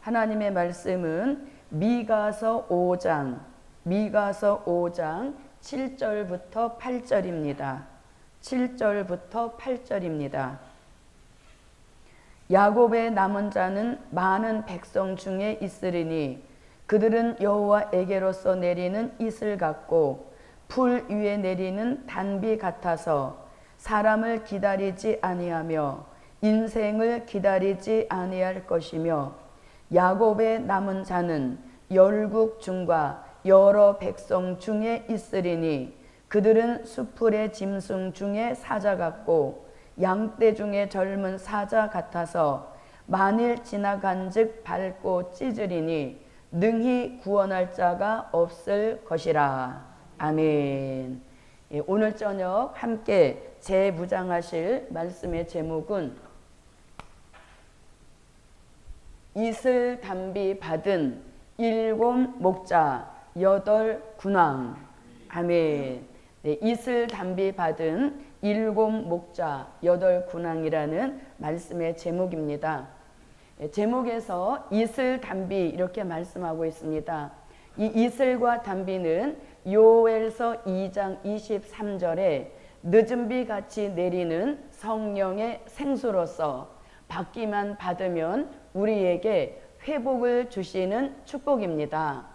하나님의 말씀은 미가서 5장 7절부터 8절입니다. 7절부터 8절입니다. 야곱의 남은 자는 많은 백성 중에 있으리니 그들은 여호와에게로서 내리는 이슬 같고 풀 위에 내리는 단비 같아서 사람을 기다리지 아니하며 인생을 기다리지 아니할 것이며 야곱의 남은 자는 열국 중과 여러 백성 중에 있으리니 그들은 수풀의 짐승 중에 사자 같고 양떼 중에 젊은 사자 같아서 만일 지나간즉 밟고 찢으리니 능히 구원할 자가 없을 것이라. 아멘. 오늘 저녁 함께 재무장하실 말씀의 제목은 이슬 단비 받은 7 목자 8 군왕. 아멘. 네, 이슬 단비 받은 7 목자 8 군왕이라는 말씀의 제목입니다. 제목에서 이슬 단비 이렇게 말씀하고 있습니다. 이 이슬과 단비는 요엘서 2장 23절에 늦은 비 같이 내리는 성령의 생수로서 받기만 받으면 우리에게 회복을 주시는 축복입니다.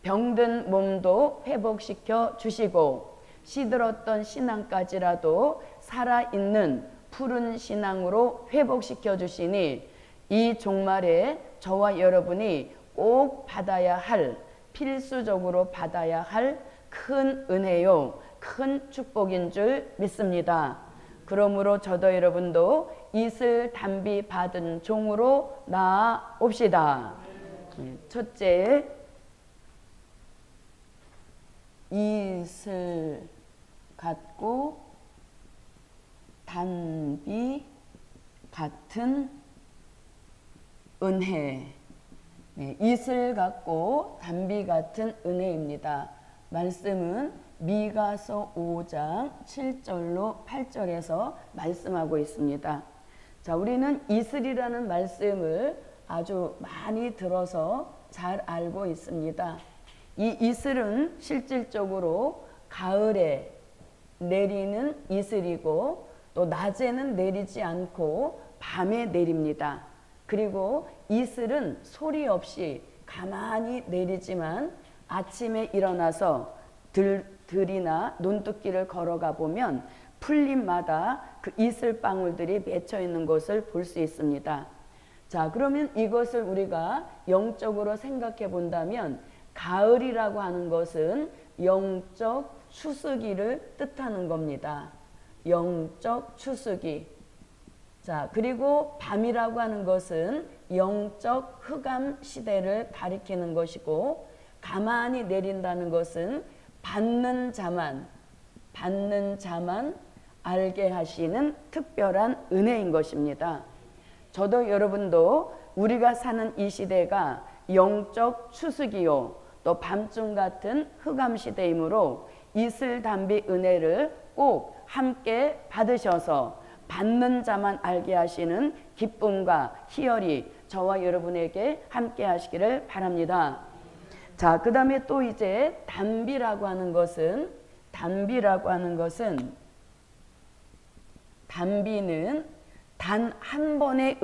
병든 몸도 회복시켜 주시고 시들었던 신앙까지라도 살아있는 푸른 신앙으로 회복시켜 주시니 이 종말에 저와 여러분이 꼭 받아야 할, 필수적으로 받아야 할 큰 은혜요, 큰 축복인 줄 믿습니다. 그러므로 저도 여러분도 이슬 단비 받은 종으로 나아옵시다. 첫째, 이슬 같고 단비 같은 은혜. 이슬 같고 단비 같은 은혜입니다. 말씀은 미가서 5장 7절로 8절에서 말씀하고 있습니다. 자, 우리는 이슬이라는 말씀을 아주 많이 들어서 잘 알고 있습니다. 이 이슬은 실질적으로 가을에 내리는 이슬이고 또 낮에는 내리지 않고 밤에 내립니다. 그리고 이슬은 소리 없이 가만히 내리지만 아침에 일어나서 들이나 논두길을 걸어가 보면 풀잎마다 그 이슬방울들이 맺혀 있는 것을 볼 수 있습니다. 자, 그러면 이것을 우리가 영적으로 생각해 본다면 가을이라고 하는 것은 영적 추수기를 뜻하는 겁니다. 영적 추수기. 자, 그리고 밤이라고 하는 것은 영적 흑암 시대를 가리키는 것이고 가만히 내린다는 것은 받는 자만 알게 하시는 특별한 은혜인 것입니다. 저도 여러분도 우리가 사는 이 시대가 영적 추수기요 또 밤중 같은 흑암 시대이므로 이슬 단비 은혜를 꼭 함께 받으셔서 받는 자만 알게 하시는 기쁨과 희열이 저와 여러분에게 함께 하시기를 바랍니다. 자, 그 다음에 또 이제 단비라고 하는 것은 단비는 단 한 번의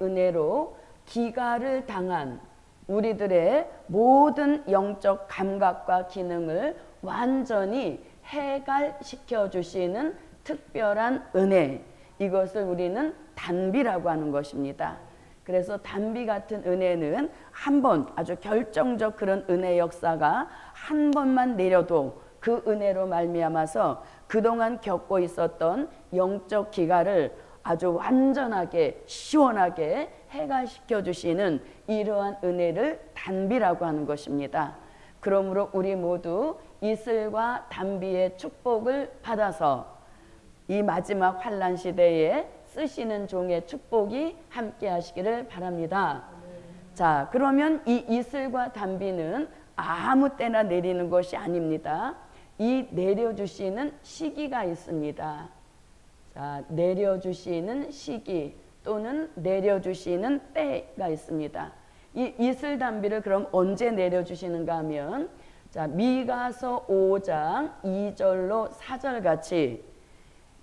은혜로 기가를 당한 우리들의 모든 영적 감각과 기능을 완전히 해갈시켜 주시는 특별한 은혜, 이것을 우리는 단비라고 하는 것입니다. 그래서 단비 같은 은혜는 한 번, 아주 결정적 그런 은혜 역사가 한 번만 내려도 그 은혜로 말미암아서 그동안 겪고 있었던 영적 기가를 아주 완전하게 시원하게 해갈시켜 주시는 이러한 은혜를 단비라고 하는 것입니다. 그러므로 우리 모두 이슬과 단비의 축복을 받아서 이 마지막 환난 시대에 쓰시는 종의 축복이 함께 하시기를 바랍니다. 자, 그러면 이 이슬과 단비는 아무 때나 내리는 것이 아닙니다. 이 내려주시는 시기가 있습니다. 자, 내려주시는 시기, 또 그리스도는 내려주시는 때가 있습니다. 이 이슬 단비를 그럼 언제 내려주시는가 하면, 자, 미가서 5장 2절로 4절 같이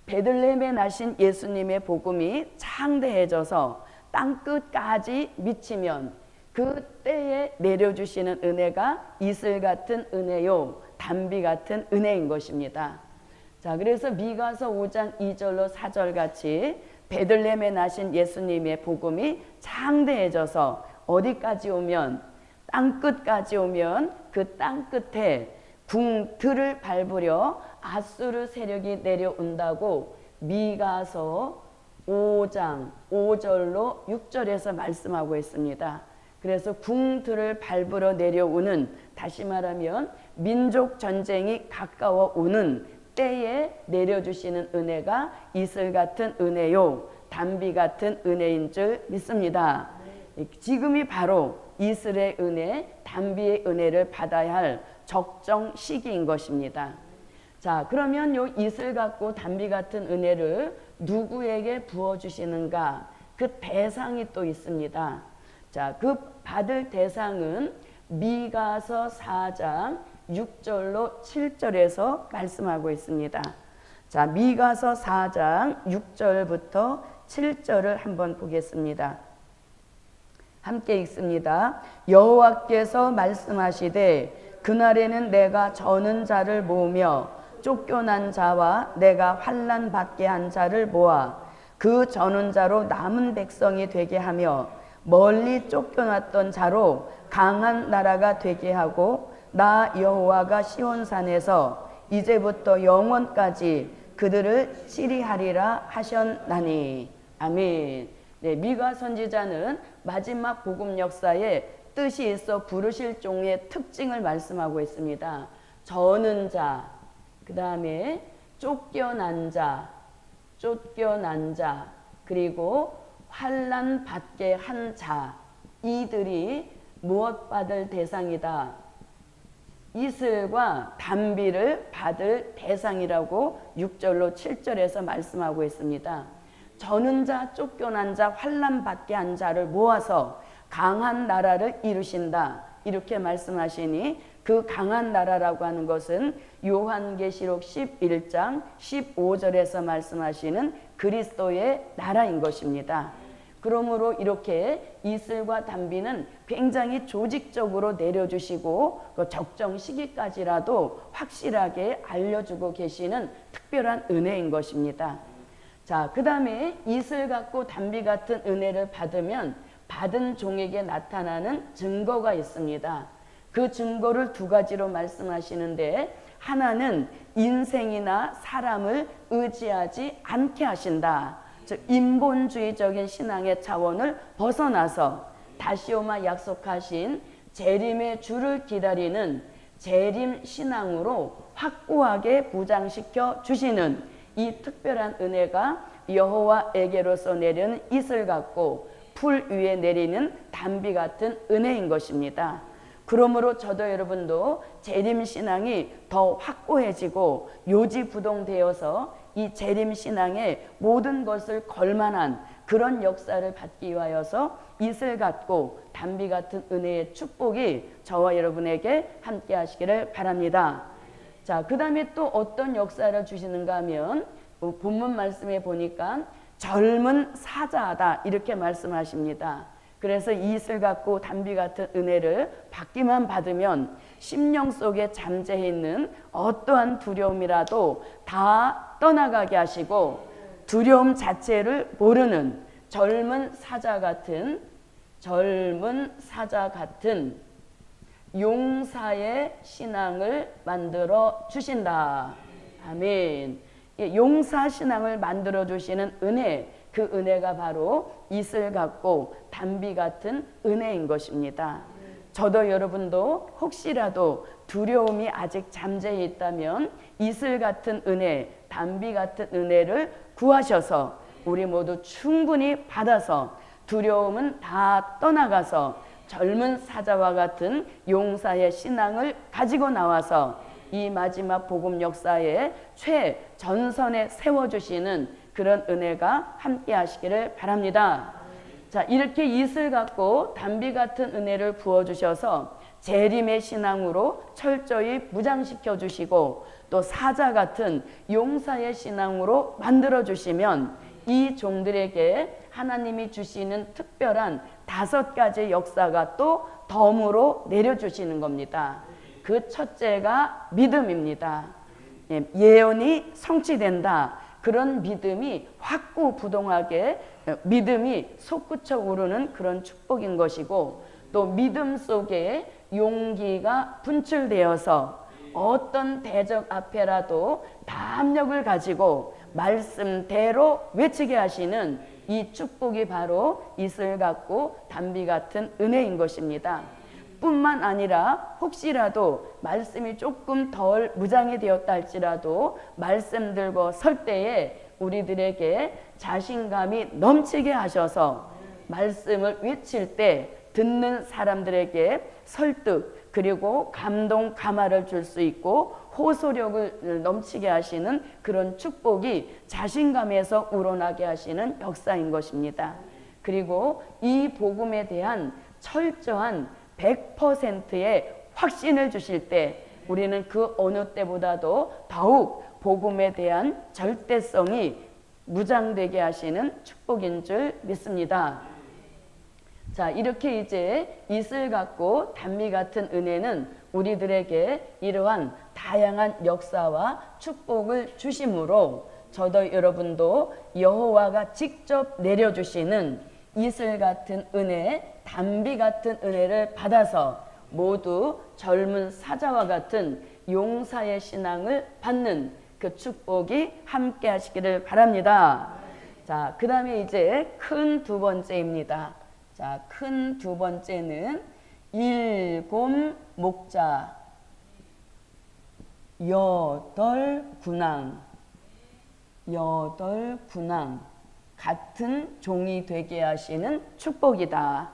베들레헴에 나신 예수님의 복음이 창대해져서 땅끝까지 미치면 그 때에 내려주시는 은혜가 이슬 같은 은혜요, 단비 같은 은혜인 것입니다. 자, 그래서 미가서 5장 2절로 4절 같이 베들레헴에 나신 예수님의 복음이 창대해져서 어디까지 오면, 땅끝까지 오면 그 땅끝에 궁들을 밟으려 아수르 세력이 내려온다고 미가서 5장 5절로 6절에서 말씀하고 있습니다. 그래서 궁들을 밟으러 내려오는, 다시 말하면 민족 전쟁이 가까워 오는 때에 내려주시는 은혜가 이슬 같은 은혜요, 단비 같은 은혜인 줄 믿습니다. 지금이 바로 이슬의 은혜, 단비의 은혜를 받아야 할 적정 시기인 것입니다. 자, 그러면 요 이슬 같고 단비 같은 은혜를 누구에게 부어주시는가? 그 대상이 또 있습니다. 자, 그 받을 대상은 미가서 4장 6절로 7절에서 말씀하고 있습니다. 자, 미가서 4장 6절부터 7절을 한번 보겠습니다. 함께 읽습니다. 여호와께서 말씀하시되 그날에는 내가 저는 자를 모으며 쫓겨난 자와 내가 환난 받게 한 자를 모아 그 저는 자로 남은 백성이 되게 하며 멀리 쫓겨났던 자로 강한 나라가 되게 하고 나 여호와가 시온산에서 이제부터 영원까지 그들을 치리하리라 하셨나니. 아멘. 네, 미가 선지자는 마지막 복음 역사에 뜻이 있어 부르실 종의 특징을 말씀하고 있습니다. 저는 자, 그 다음에 쫓겨난 자, 그리고 환난 받게 한 자, 이들이 무엇 받을 대상이다? 이슬과 단비를 받을 대상이라고 6절로 7절에서 말씀하고 있습니다. 저는 자, 쫓겨난 자, 환난 받게 한 자를 모아서 강한 나라를 이루신다, 이렇게 말씀하시니 그 강한 나라라고 하는 것은 요한계시록 11장 15절에서 말씀하시는 그리스도의 나라인 것입니다. 그러므로 이렇게 이슬과 단비는 굉장히 조직적으로 내려주시고 그 적정 시기까지라도 확실하게 알려주고 계시는 특별한 은혜인 것입니다. 자, 그 다음에 이슬 같고 단비 같은 은혜를 받으면 받은 종에게 나타나는 증거가 있습니다. 그 증거를 두 가지로 말씀하시는데, 하나는 인생이나 사람을 의지하지 않게 하신다. 즉 인본주의적인 신앙의 차원을 벗어나서 다시오마 약속하신 재림의 주를 기다리는 재림 신앙으로 확고하게 부장시켜 주시는 이 특별한 은혜가 여호와에게로서 내리는 이슬 같고 풀 위에 내리는 단비 같은 은혜인 것입니다. 그러므로 저도 여러분도 재림신앙이 더 확고해지고 요지부동되어서 이 재림신앙의 모든 것을 걸만한 그런 역사를 받기 위하여서 이슬 같고 단비 같은 은혜의 축복이 저와 여러분에게 함께 하시기를 바랍니다. 자, 그 다음에 또 어떤 역사를 주시는가 하면 본문 말씀에 보니까 젊은 사자다, 이렇게 말씀하십니다. 그래서 이슬 같고 단비 같은 은혜를 받기만 받으면 심령 속에 잠재해 있는 어떠한 두려움이라도 다 떠나가게 하시고 두려움 자체를 모르는 젊은 사자 같은 용사의 신앙을 만들어 주신다. 아멘. 용사 신앙을 만들어 주시는 은혜, 그 은혜가 바로 이슬 같고 단비 같은 은혜인 것입니다. 저도 여러분도 혹시라도 두려움이 아직 잠재해 있다면 이슬 같은 은혜, 단비 같은 은혜를 구하셔서 우리 모두 충분히 받아서 두려움은 다 떠나가서 젊은 사자와 같은 용사의 신앙을 가지고 나와서 이 마지막 복음 역사에 최전선에 세워주시는 그런 은혜가 함께 하시기를 바랍니다. 자, 이렇게 이슬 같고 단비 같은 은혜를 부어주셔서 재림의 신앙으로 철저히 무장시켜 주시고 또 사자 같은 용사의 신앙으로 만들어 주시면 이 종들에게 하나님이 주시는 특별한 5가지 역사가 또 덤으로 내려주시는 겁니다. 그 첫째가 믿음입니다. 예언이 성취된다. 그런 믿음이 확고부동하게 믿음이 솟구쳐 오르는 그런 축복인 것이고 또 믿음 속에 용기가 분출되어서 어떤 대적 앞에라도 담력을 가지고 말씀대로 외치게 하시는 이 축복이 바로 이슬 같고 단비 같은 은혜인 것입니다. 뿐만 아니라 혹시라도 말씀이 조금 덜 무장이 되었다 할지라도 말씀 들고 설 때에 우리들에게 자신감이 넘치게 하셔서 말씀을 외칠 때 듣는 사람들에게 설득 그리고 감동 감화를 줄 수 있고 호소력을 넘치게 하시는 그런 축복이 자신감에서 우러나게 하시는 역사인 것입니다. 그리고 이 복음에 대한 철저한 100%의 확신을 주실 때 우리는 그 어느 때보다도 더욱 복음에 대한 절대성이 무장되게 하시는 축복인 줄 믿습니다. 자, 이렇게 이제 이슬 같고 단비 같은 은혜는 우리들에게 이러한 다양한 역사와 축복을 주심으로 저도 여러분도 여호와가 직접 내려주시는 이슬 같은 은혜, 단비 같은 은혜를 받아서 모두 젊은 사자와 같은 용사의 신앙을 받는 그 축복이 함께 하시기를 바랍니다. 자, 그 다음에 이제 큰 두 번째입니다. 자, 큰 두 번째는 일곱 목자 여덟 군왕 같은 종이 되게 하시는 축복이다.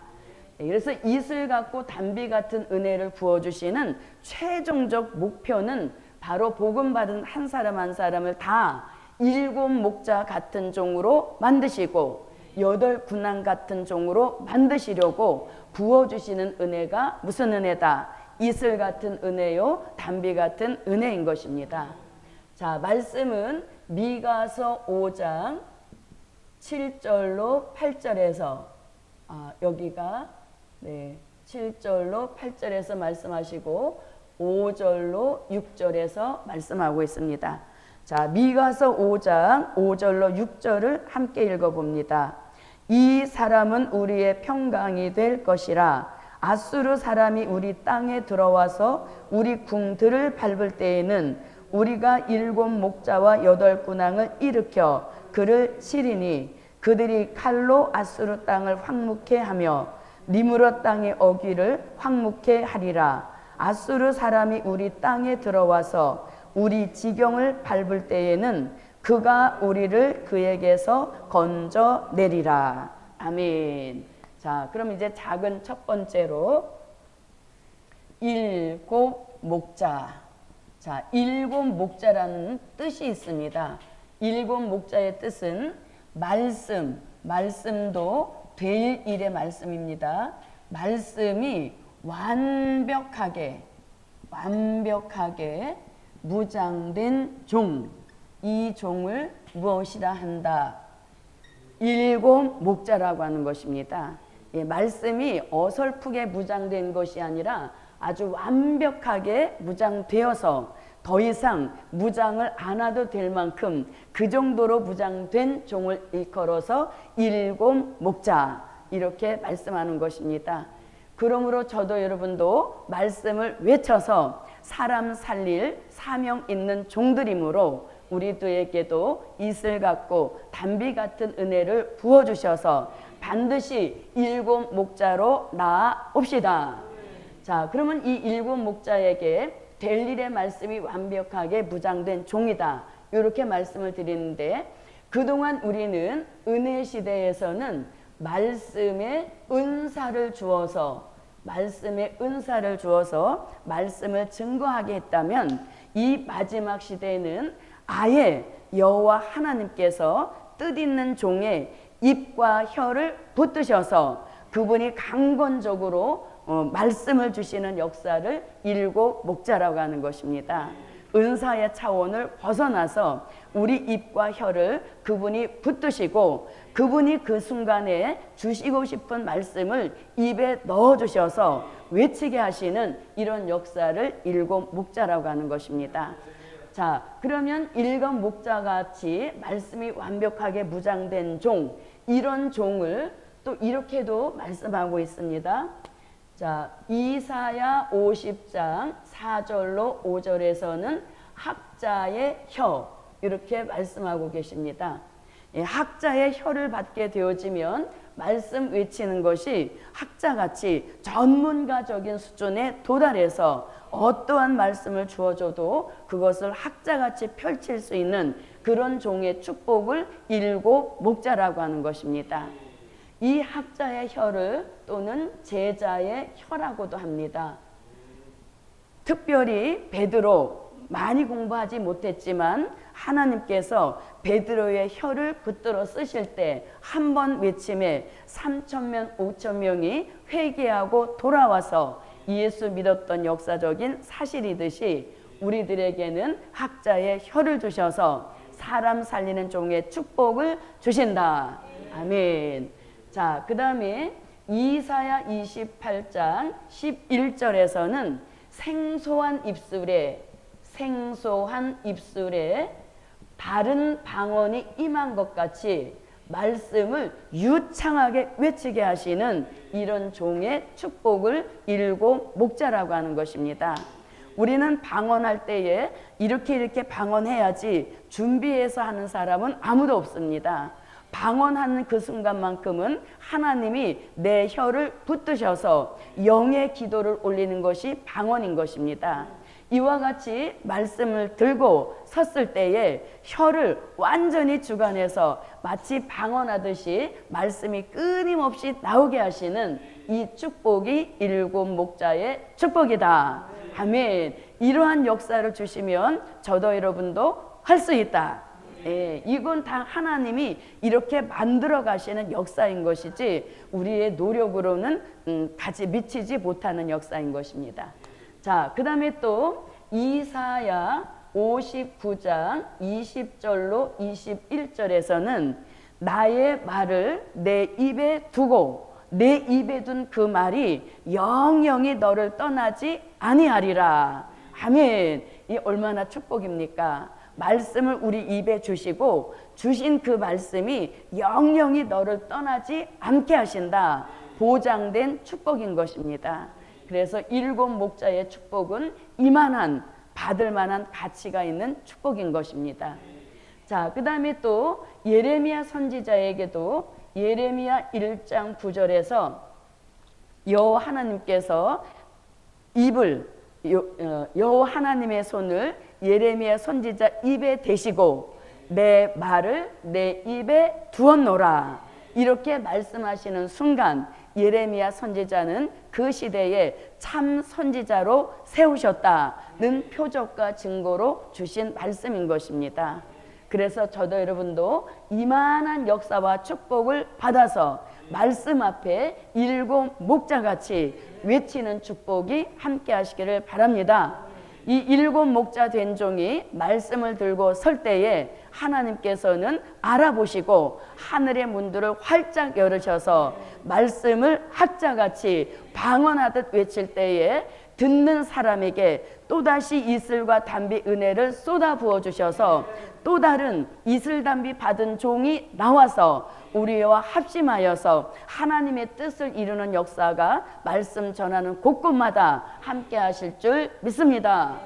그래서 이슬 같고 단비 같은 은혜를 부어주시는 최종적 목표는 바로 복음 받은 한 사람 한 사람을 다 일곱 목자 같은 종으로 만드시고 여덟 군왕 같은 종으로 만드시려고 부어주시는 은혜가 무슨 은혜다? 이슬 같은 은혜요, 단비 같은 은혜인 것입니다. 자, 말씀은 미가서 5장 7절로 8절에서 여기가 7절로 8절에서 말씀하시고 5절로 6절에서 말씀하고 있습니다. 자, 미가서 5장 5절로 6절을 함께 읽어봅니다. 이 사람은 우리의 평강이 될 것이라. 아수르 사람이 우리 땅에 들어와서 우리 궁들을 밟을 때에는 우리가 일곱 목자와 여덟 군왕을 일으켜 그를 치리니 그들이 칼로 아수르 땅을 황무케 하며 니므롯 땅의 어귀를 황무케 하리라. 아수르 사람이 우리 땅에 들어와서 우리 지경을 밟을 때에는 그가 우리를 그에게서 건져내리라. 아멘. 자, 그럼 이제 작은 첫 번째로 일곱 목자. 자, 일곱 목자라는 뜻이 있습니다. 일곱 목자의 뜻은 말씀도 될 일의 말씀입니다. 말씀이 완벽하게 무장된 종, 이 종을 무엇이라 한다? 일곱 목자라고 하는 것입니다. 말씀이 어설프게 무장된 것이 아니라 아주 완벽하게 무장되어서 더 이상 무장을 안 해도 될 만큼 그 정도로 무장된 종을 일컬어서 일곱 목자 이렇게 말씀하는 것입니다. 그러므로 저도 여러분도 말씀을 외쳐서 사람 살릴 사명 있는 종들이므로 우리들에게도 이슬 같고 단비 같은 은혜를 부어주셔서 반드시 일곱 목자로 나아옵시다. 자, 그러면 이 일곱 목자에게 될 일의 말씀이 완벽하게 무장된 종이다. 이렇게 말씀을 드리는데 그동안 우리는 은혜 시대에서는 말씀의 은사를 주어서 말씀을 증거하게 했다면 이 마지막 시대에는 아예 여호와 하나님께서 뜻있는 종의 입과 혀를 붙드셔서 그분이 강권적으로 말씀을 주시는 역사를 일곱 목자라고 하는 것입니다. 은사의 차원을 벗어나서 우리 입과 혀를 그분이 붙드시고 그분이 그 순간에 주시고 싶은 말씀을 입에 넣어주셔서 외치게 하시는 이런 역사를 일곱 목자라고 하는 것입니다. 자, 그러면 일곱 목자같이 말씀이 완벽하게 무장된 종, 이런 종을 또 이렇게도 말씀하고 있습니다. 자, 이사야 50장 4절로 5절에서는 학자의 혀, 이렇게 말씀하고 계십니다. 학자의 혀를 받게 되어지면 말씀 외치는 것이 학자같이 전문가적인 수준에 도달해서 어떠한 말씀을 주어줘도 그것을 학자같이 펼칠 수 있는 그런 종의 축복을 일곱 목자라고 하는 것입니다. 이 학자의 혀를 또는 제자의 혀라고도 합니다. 특별히 베드로, 많이 공부하지 못했지만 하나님께서 베드로의 혀를 붙들어 쓰실 때 한 번 외침에 3,000명, 5,000명이 회개하고 돌아와서 예수 믿었던 역사적인 사실이듯이 우리들에게는 학자의 혀를 주셔서 사람 살리는 종의 축복을 주신다. 아멘. 자, 그 다음에 이사야 28장 11절에서는 생소한 입술에 다른 방언이 임한 것 같이 말씀을 유창하게 외치게 하시는 이런 종의 축복을 일곱 목자라고 하는 것입니다. 우리는 방언할 때에 이렇게 방언해야지 준비해서 하는 사람은 아무도 없습니다. 방언하는 그 순간만큼은 하나님이 내 혀를 붙드셔서 영의 기도를 올리는 것이 방언인 것입니다. 이와 같이 말씀을 들고 섰을 때에 혀를 완전히 주관해서 마치 방언하듯이 말씀이 끊임없이 나오게 하시는 이 축복이 일곱 목자의 축복이다. 아멘. 이러한 역사를 주시면 저도 여러분도 할 수 있다. 예, 이건 다 하나님이 이렇게 만들어 가시는 역사인 것이지 우리의 노력으로는 같이 미치지 못하는 역사인 것입니다. 자, 그 다음에 또 이사야 59장 20절로 21절에서는 나의 말을 내 입에 두고 내 입에 둔 그 말이 영영이 너를 떠나지 아니하리라. 아멘. 이 얼마나 축복입니까? 말씀을 우리 입에 주시고 주신 그 말씀이 영영이 너를 떠나지 않게 하신다. 보장된 축복인 것입니다. 그래서 일곱 목자의 축복은 이만한 받을 만한 가치가 있는 축복인 것입니다. 자, 그 다음에 또 예레미야 선지자에게도 예레미야 1장 9절에서 여호와 하나님께서 여호와 하나님의 손을 예레미야 선지자 입에 대시고 내 말을 내 입에 두었노라. 이렇게 말씀하시는 순간 예레미야 선지자는 그 시대에 참 선지자로 세우셨다는 표적과 증거로 주신 말씀인 것입니다. 그래서 저도 여러분도 이만한 역사와 축복을 받아서 말씀 앞에 일곱 목자같이 외치는 축복이 함께 하시기를 바랍니다. 이 일곱 목자 된 종이 말씀을 들고 설 때에 하나님께서는 알아보시고 하늘의 문들을 활짝 열으셔서 말씀을 학자같이 방언하듯 외칠 때에 듣는 사람에게 또다시 이슬과 담비 은혜를 쏟아 부어 주셔서 또 다른 이슬 담비 받은 종이 나와서 우리와 합심하여서 하나님의 뜻을 이루는 역사가 말씀 전하는 곳곳마다 함께 하실 줄 믿습니다.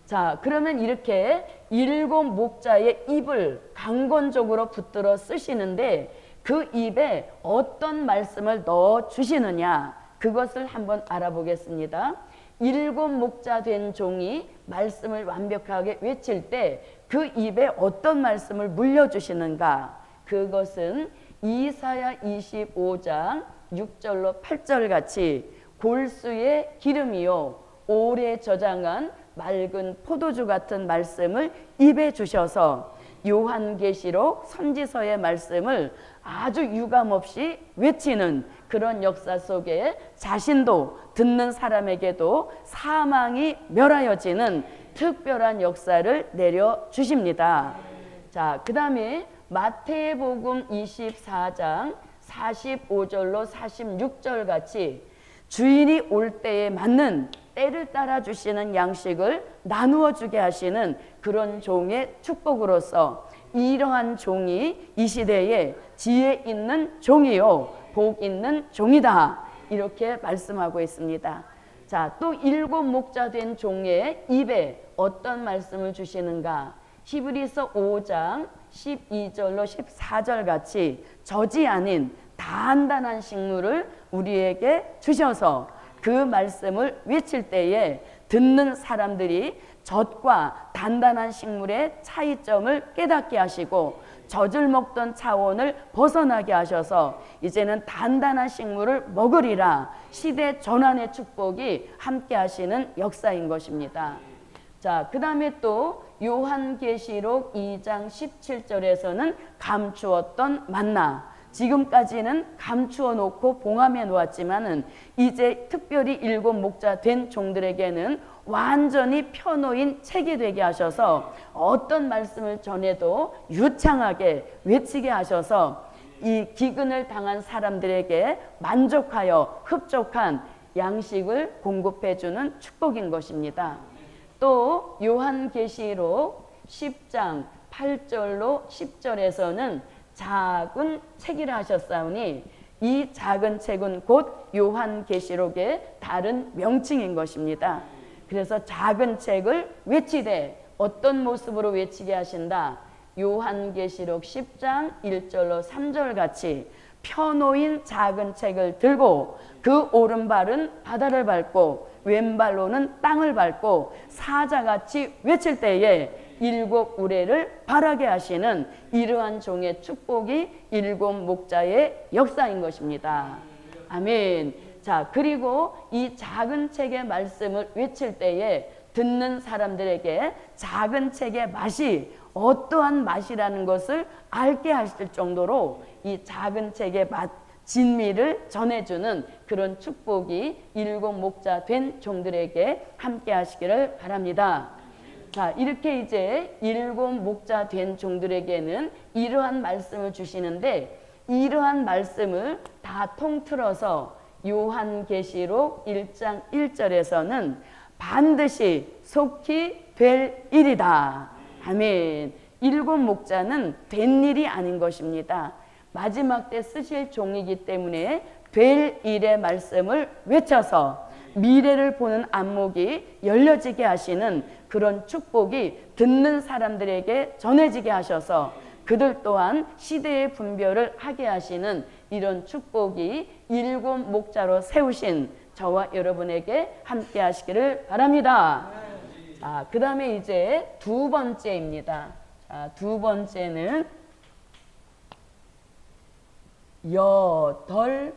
자, 그러면 이렇게 일곱 목자의 입을 강권적으로 붙들어 쓰시는데 그 입에 어떤 말씀을 넣어 주시느냐, 그것을 한번 알아보겠습니다. 일곱 목자 된 종이 말씀을 완벽하게 외칠 때 그 입에 어떤 말씀을 물려주시는가, 그것은 이사야 25장 6절로 8절 같이 골수의 기름이요 오래 저장한 맑은 포도주 같은 말씀을 입에 주셔서 요한계시록 선지서의 말씀을 아주 유감없이 외치는 그런 역사 속에 자신도 듣는 사람에게도 사망이 멸하여지는 특별한 역사를 내려주십니다. 자, 그 다음에 마태복음 24장 45절로 46절 같이 주인이 올 때에 맞는 때를 따라 주시는 양식을 나누어 주게 하시는 그런 종의 축복으로서 이러한 종이 이 시대에 지혜 있는 종이요 복 있는 종이다, 이렇게 말씀하고 있습니다. 자, 또 7 목자 된 종의 입에 어떤 말씀을 주시는가? 히브리서 5장 12절로 14절 같이 저지 아닌 단단한 식물을 우리에게 주셔서 그 말씀을 외칠 때에 듣는 사람들이 젖과 단단한 식물의 차이점을 깨닫게 하시고 젖을 먹던 차원을 벗어나게 하셔서 이제는 단단한 식물을 먹으리라, 시대 전환의 축복이 함께 하시는 역사인 것입니다. 자, 그 다음에 또 요한계시록 2장 17절에서는 감추었던 만나, 지금까지는 감추어 놓고 봉함해 놓았지만은 이제 특별히 7 목자 된 종들에게는 완전히 펴놓인 책이 되게 하셔서 어떤 말씀을 전해도 유창하게 외치게 하셔서 이 기근을 당한 사람들에게 만족하여 흡족한 양식을 공급해 주는 축복인 것입니다. 또 요한계시록 10장 8절로 10절에서는 작은 책이라 하셨사오니 이 작은 책은 곧 요한계시록의 다른 명칭인 것입니다. 그래서 작은 책을 외치되 어떤 모습으로 외치게 하신다? 요한계시록 10장 1절로 3절 같이 펴놓인 작은 책을 들고 그 오른발은 바다를 밟고 왼발로는 땅을 밟고 사자같이 외칠 때에 7 우레를 바라게 하시는 이러한 종의 축복이 7 목자의 역사인 것입니다. 아멘. 자, 그리고 이 작은 책의 말씀을 외칠 때에 듣는 사람들에게 작은 책의 맛이 어떠한 맛이라는 것을 알게 하실 정도로 이 작은 책의 맛, 진미를 전해주는 그런 축복이 7 목자 된 종들에게 함께 하시기를 바랍니다. 자, 이렇게 이제 7 목자 된 종들에게는 이러한 말씀을 주시는데 이러한 말씀을 다 통틀어서 요한계시록 1장 1절에서는 반드시 속히 될 일이다. 아멘. 7 목자는 된 일이 아닌 것입니다. 마지막 때 쓰실 종이기 때문에 될 일의 말씀을 외쳐서 미래를 보는 안목이 열려지게 하시는 그런 축복이 듣는 사람들에게 전해지게 하셔서 그들 또한 시대의 분별을 하게 하시는 이런 축복이 7 목자로 세우신 저와 여러분에게 함께 하시기를 바랍니다. 자, 그 다음에 이제 두 번째입니다. 자, 두 번째는 여덟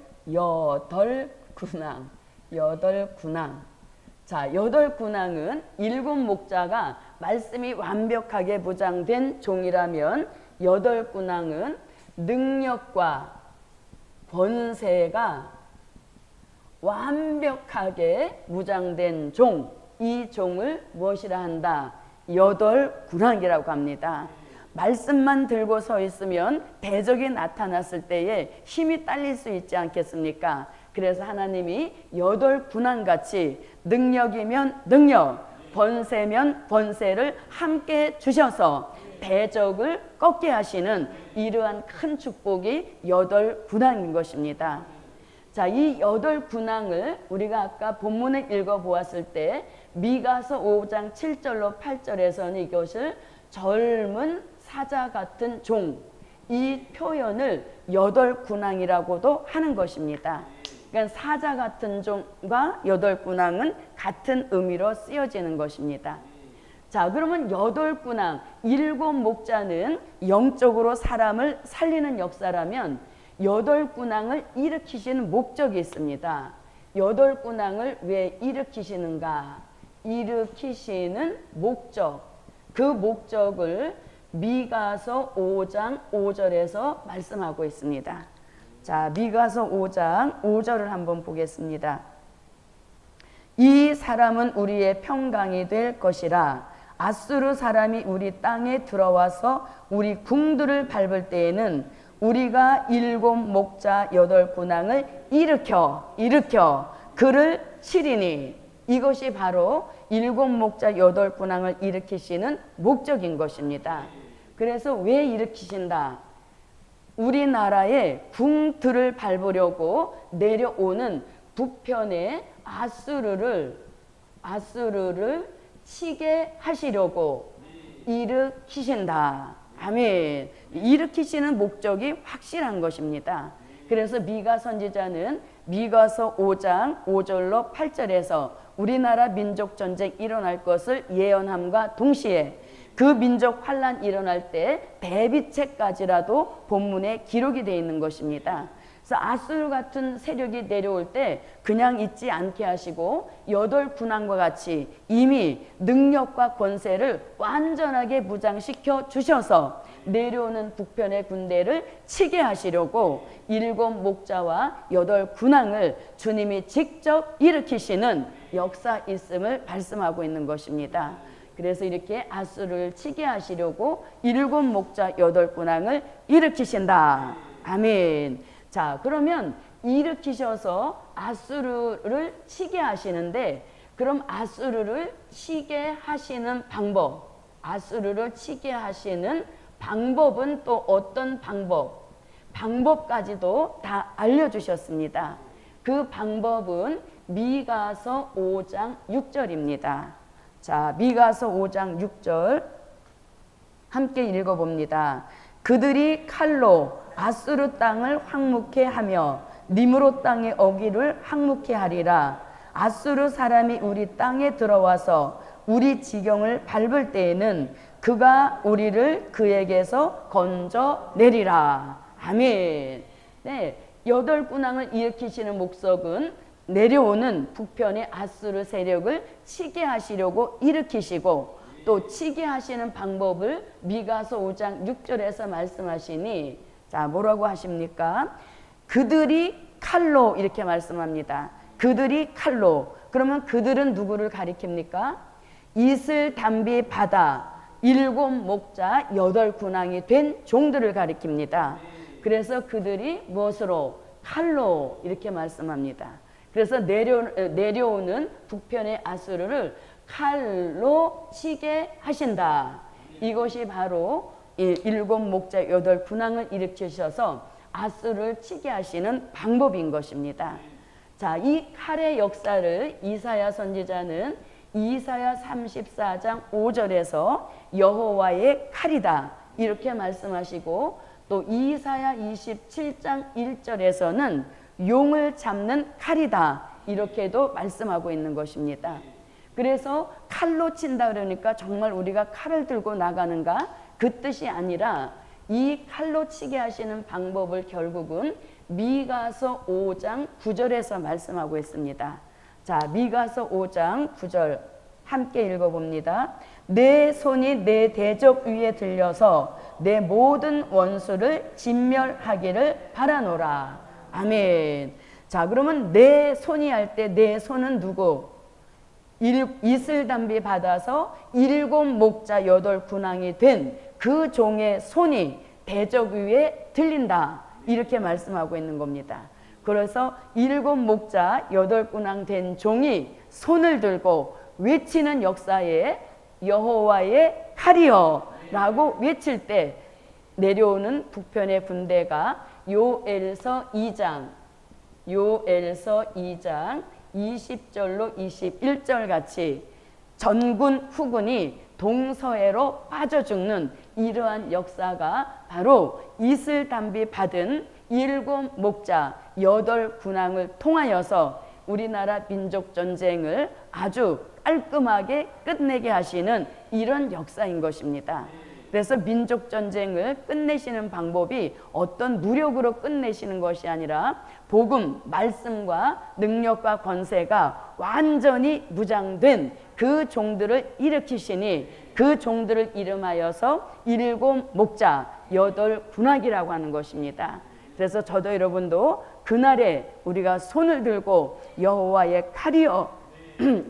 군왕. 자, 8 군왕은 7 목자가 말씀이 완벽하게 무장된 종이라면 8 군왕은 능력과 권세가 완벽하게 무장된 종, 이 종을 무엇이라 한다? 8 군왕이라고 합니다. 말씀만 들고 서 있으면 대적이 나타났을 때에 힘이 딸릴 수 있지 않겠습니까? 그래서 하나님이 8 군왕같이 능력이면 능력, 번세면 번세를 함께 주셔서 대적을 꺾게 하시는 이러한 큰 축복이 8 군왕인 것입니다. 자, 이 8 군왕을 우리가 아까 본문을 읽어보았을 때 미가서 5장 7절로 8절에서는 이것을 젊은 사자 같은 종, 이 표현을 8 군왕이라고도 하는 것입니다. 그러니까 사자 같은 종과 8 군왕은 같은 의미로 쓰여지는 것입니다. 자, 그러면 8 군왕, 7 목자는 영적으로 사람을 살리는 역사라면 8 군왕을 일으키시는 목적이 있습니다. 8 군왕을 왜 일으키시는가? 일으키시는 목적, 그 목적을 미가서 5장 5절에서 말씀하고 있습니다. 자, 미가서 5장 5절을 한번 보겠습니다. 이 사람은 우리의 평강이 될 것이라. 아수르 사람이 우리 땅에 들어와서 우리 궁들을 밟을 때에는 우리가 7 목자 8 군왕을 일으켜 그를 치리니. 이것이 바로 7 목자 8 군왕을 일으키시는 목적인 것입니다. 그래서 왜 일으키신다? 우리나라의 궁들을 밟으려고 내려오는 북편의 아수르를 치게 하시려고 일으키신다. 아멘. 일으키시는 목적이 확실한 것입니다. 그래서 미가 선지자는 미가서 5장 5절로 8절에서 우리나라 민족 전쟁 일어날 것을 예언함과 동시에 그 민족 환란 일어날 때 대비책까지라도 본문에 기록이 되어 있는 것입니다. 그래서 아수르 같은 세력이 내려올 때 그냥 있지 않게 하시고 8 군왕과 같이 이미 능력과 권세를 완전하게 무장시켜 주셔서 내려오는 북편의 군대를 치게 하시려고 7 목자와 8 군왕을 주님이 직접 일으키시는 역사 있음을 말씀하고 있는 것입니다. 그래서 이렇게 아수르를 치게 하시려고 7 목자 8 군왕을 일으키신다. 아멘. 자, 그러면 일으키셔서 아수르를 치게 하시는데, 그럼 아수르를 치게 하시는 아수르를 치게 하시는 방법은 또 어떤 방법까지도 다 알려주셨습니다. 그 방법은 미가서 5장 6절입니다. 자, 미가서 5장 6절 함께 읽어봅니다. 그들이 칼로 아수르 땅을 황무케 하며 니므롯 땅의 어기를 황무케 하리라. 아수르 사람이 우리 땅에 들어와서 우리 지경을 밟을 때에는 그가 우리를 그에게서 건져내리라. 아멘. 네, 8 군왕을 일으키시는 목적은 내려오는 북편의 아수르 세력을 치게 하시려고 일으키시고, 또 치게 하시는 방법을 미가서 5장 6절에서 말씀하시니, 자, 뭐라고 하십니까? 그들이 칼로, 이렇게 말씀합니다. 그들이 칼로. 그러면 그들은 누구를 가리킵니까? 이슬 담비 바다 7 목자 8 군왕이 된 종들을 가리킵니다. 그래서 그들이 무엇으로? 칼로, 이렇게 말씀합니다. 그래서 내려오는 북편의 아수르를 칼로 치게 하신다. 이것이 바로 7 목자 8 군왕을 일으키셔서 아수르를 치게 하시는 방법인 것입니다. 자, 이 칼의 역사를 이사야 선지자는 이사야 34장 5절에서 여호와의 칼이다, 이렇게 말씀하시고, 또 이사야 27장 1절에서는 용을 잡는 칼이다, 이렇게도 말씀하고 있는 것입니다. 그래서 칼로 친다 그러니까 정말 우리가 칼을 들고 나가는가? 그 뜻이 아니라 이 칼로 치게 하시는 방법을 결국은 미가서 5장 9절에서 말씀하고 있습니다. 자, 미가서 5장 9절 함께 읽어봅니다. 내 손이 내 대적 위에 들려서 내 모든 원수를 진멸하기를 바라노라. 아멘. 자, 그러면 내 손이 할 때 내 손은 누구? 이슬 담비 받아서 7 목자 8 군왕이 된 그 종의 손이 대적 위에 들린다, 이렇게 말씀하고 있는 겁니다. 그래서 7 목자 8 군왕 된 종이 손을 들고 외치는 역사에 여호와의 칼이여 라고 외칠 때 내려오는 북편의 군대가 요엘서 2장 20절로 21절 같이 전군 후군이 동서해로 빠져 죽는 이러한 역사가 바로 이슬 담비 받은 7 목자 8 군왕을 통하여서 우리나라 민족 전쟁을 아주 깔끔하게 끝내게 하시는 이런 역사인 것입니다. 그래서 민족 전쟁을 끝내시는 방법이 어떤 무력으로 끝내시는 것이 아니라 복음, 말씀과 능력과 권세가 완전히 무장된 그 종들을 일으키시니 그 종들을 이름하여서 일곱 목자 여덟 군악이라고 하는 것입니다. 그래서 저도 여러분도 그날에 우리가 손을 들고 여호와의 칼이여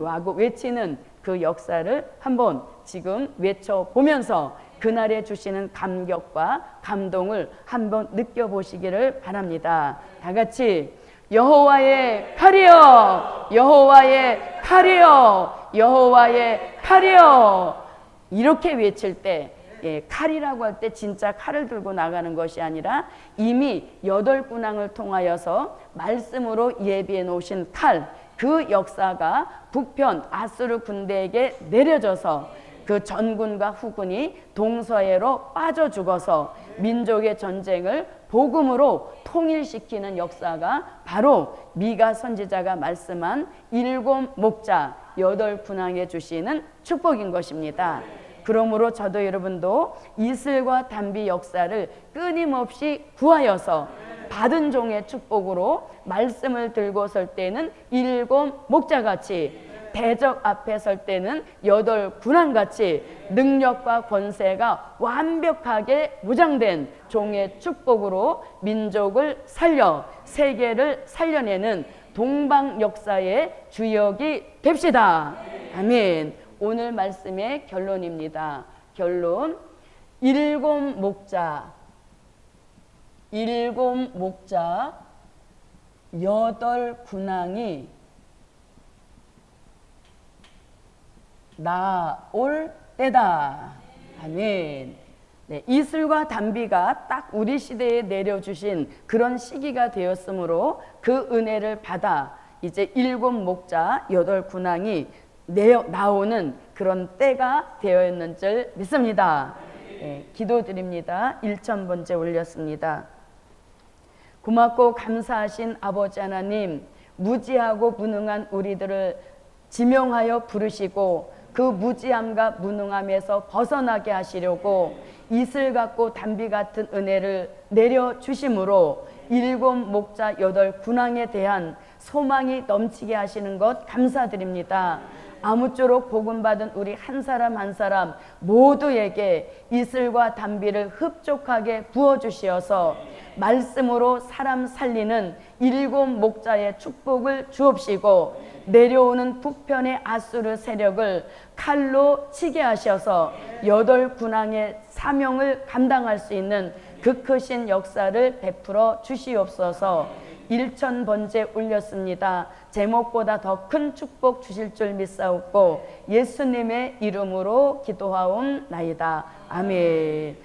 하고 외치는 그 역사를 한번 지금 외쳐보면서 그날에 주시는 감격과 감동을 한번 느껴보시기를 바랍니다. 다 같이 여호와의 칼이여, 여호와의 칼이여, 여호와의 칼이여, 이렇게 외칠 때, 칼이라고 할 때 진짜 칼을 들고 나가는 것이 아니라 이미 여덟 군왕을 통하여서 말씀으로 예비해 놓으신 칼, 그 역사가 북편 아수르 군대에게 내려져서 그 전군과 후군이 동서해로 빠져 죽어서 민족의 전쟁을 복음으로 통일시키는 역사가 바로 미가 선지자가 말씀한 일곱 목자 여덟 군왕에 주시는 축복인 것입니다. 그러므로 저도 여러분도 이슬과 단비 역사를 끊임없이 구하여서 받은 종의 축복으로 말씀을 들고 설 때는 일곱 목자같이, 대적 앞에 설 때는 여덟 군왕같이 능력과 권세가 완벽하게 무장된 종의 축복으로 민족을 살려 세계를 살려내는 동방 역사의 주역이 됩시다. 아멘. 오늘 말씀의 결론입니다. 결론, 일곱 목자 여덟 군왕이 나올 때다. 아멘. 네, 이슬과 단비가 딱 우리 시대에 내려주신 그런 시기가 되었으므로 그 은혜를 받아 이제 일곱 목자 여덟 군왕이 나오는 그런 때가 되었는 줄 믿습니다. 네, 기도드립니다. 1000번째 올렸습니다. 고맙고 감사하신 아버지 하나님, 무지하고 무능한 우리들을 지명하여 부르시고 그 무지함과 무능함에서 벗어나게 하시려고 이슬 같고 단비 같은 은혜를 내려주심으로 일곱 목자 여덟 군왕에 대한 소망이 넘치게 하시는 것 감사드립니다. 아무쪼록 복음받은 우리 한 사람 한 사람 모두에게 이슬과 단비를 흡족하게 부어주시어서 말씀으로 사람 살리는 일곱 목자의 축복을 주옵시고 내려오는 북편의 아수르 세력을 칼로 치게 하셔서 여덟 군왕의 사명을 감당할 수 있는 그 크신 역사를 베풀어 주시옵소서. 1000번째 올렸습니다. 제목보다 더 큰 축복 주실 줄 믿사옵고 예수님의 이름으로 기도하옵나이다. 아멘.